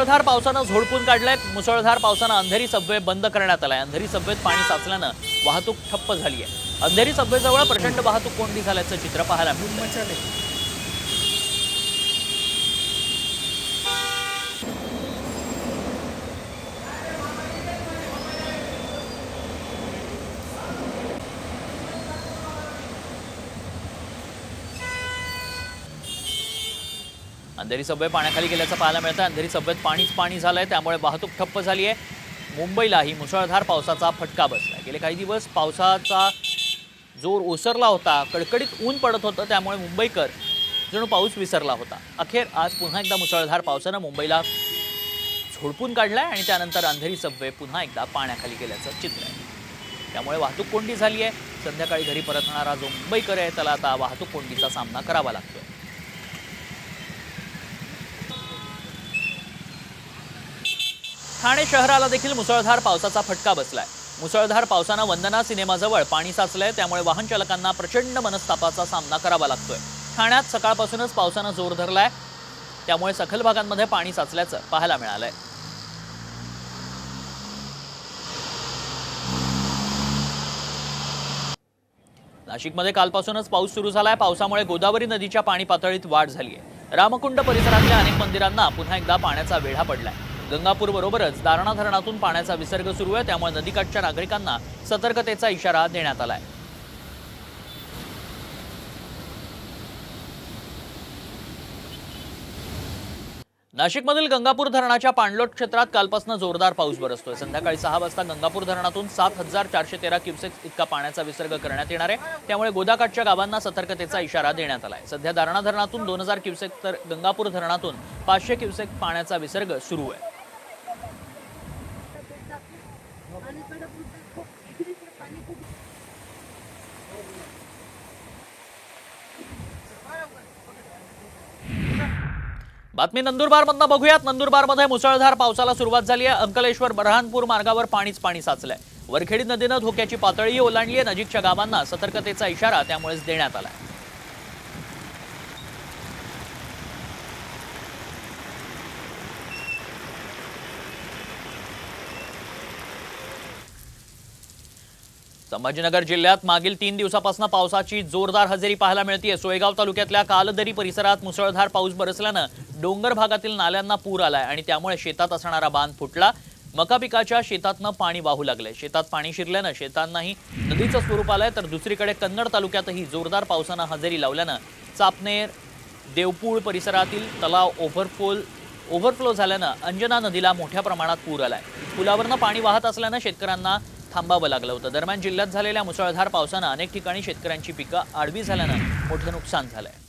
मुसळधार पावसानं झोडपून काढलंय। मुसळधार पावसानं अंधेरी सबवे बंद करण्यात आलाय। अंधेरी सबवेत पाणी साचल्यानं वाहतूक ठप्प झाली आहे। अंधेरी सबवेजवळ प्रचंड वाहतूक कोंडी झाल्याचं चित्र पाहायला मिळतंय। अंधेरी सबवे पाण्याखाली गेल्याचं पाहायला मिळतं। अंधेरी सबवेत पाणी झालंय, त्यामुळे वाहतूक ठप्प झाली आहे। मुंबईलाही मुसळधार पावसाचा फटका बसला। गेले काही दिवस पावसाचा जोर ओसरला होता, कडकडीत ऊन पडत होतं, त्यामुळे मुंबईकर जणू पाऊस विसरला होता। अखेर आज पुन्हा एकदा मुसळधार पावसानं मुंबईला झोडपून काढलाय आणि त्यानंतर अंधेरी सबवे पुन्हा एकदा पाण्याखाली गेल्याचं चित्र आहे। त्यामुळे वाहतूक कोंडी झाली आहे। संध्याकाळी घरी परतणारा जो मुंबईकर आहे त्याला आता वाहतूक कोंडीचा सामना करावा लागतोय। ठाणे शहराला देखील मुसळधार पावसाचा फटका बसलाय। मुसळधार पावसानं वंदना सिनेमाजवळ पाणी साचलंय, त्यामुळे वाहन चालकांना प्रचंड मनस्तापाचा सामना करावा लागतोय। ठाण्यात सकाळपासूनच पावसानं जोर धरलाय, त्यामुळे सखल भागांमध्ये पाणी साचल्याचं पाहायला मिळालंय। नाशिकमध्ये कालपासूनच पाऊस सुरू झालाय। पावसामुळे गोदावरी नदीच्या पाणी पातळीत वाढ झाली आहे। रामकुंड परिसरातल्या अनेक मंदिरांना पुन्हा एकदा पाण्याचा वेढा पडलाय। गंगापूर बरोबरच दारणा धरणातून पाण्याचा विसर्ग सुरू आहे, त्यामुळे नदीकाठच्या नागरिकांना सतर्कतेचा इशारा देण्यात आलाय। नाशिकमधील गंगापूर धरणाच्या पाणलोट क्षेत्रात कालपासून जोरदार पाऊस बरसतोय। संध्याकाळी 6 वाजता गंगापूर धरणातून 7413 क्युसेक्स इतका पाण्याचा विसर्ग करण्यात येणार आहे, त्यामुळे गोदाकाठच्या गावांना सतर्कतेचा इशारा देण्यात आलाय। सध्या दारणा धरणातून 2000 क्युसेक्स तर गंगापूर धरणातून 500 क्युसेक्स पाण्याचा विसर्ग सुरू आहे। बातमी नंदुरबारमधनं बघूयात। नंदुरबारमध्ये मुसळधार पावसाला सुरुवात झाली आहे। अंकलेश्वर बरहानपूर मार्गावर पाणी साचलंय। वरखेडी नदीनं धोक्याची पातळी ओलांडली आहे। नजीकच्या गावांना सतर्कतेचा इशारा त्यामुळेच देण्यात आलाय। संभाजीनगर जिल्ह्यात मागील 3 दिवसापासून पावसाची जोरदार हजेरी पाहायला मिळते। सोयगाव तालुक्यातल्या कालदरी परिसरात मुसळधार पाऊस बरसल्यानं डोंगर भागातील नाल्यांना पूर आलाय आणि त्यामुळे शेतात असणारा बांध फुटला। मका पिकाच्या शेतातनं पाणी वाहू लागले। शेतात पाणी शिरल्यानं शेतांनाही नदीचं स्वरूप आलंय, तर दुसरीकडे कन्नड तालुक्यातही जोरदार पावसानं हजेरी लावल्यानं चापनेर देवपूळ परिसरातील तलाव ओव्हरफ्लो झाल्यानं अंजना नदीला मोठ्या प्रमाणात पूर आलाय। पुलावरनं पाणी वाहत असल्यानं शेतकऱ्यांना थांबावं लागलं होतं। दरम्यान जिल्ह्यात झालेल्या मुसळधार पावसानं अनेक ठिकाणी शेतकऱ्यांची पिकं आडवी झाल्यानं मोठं नुकसान झालंय।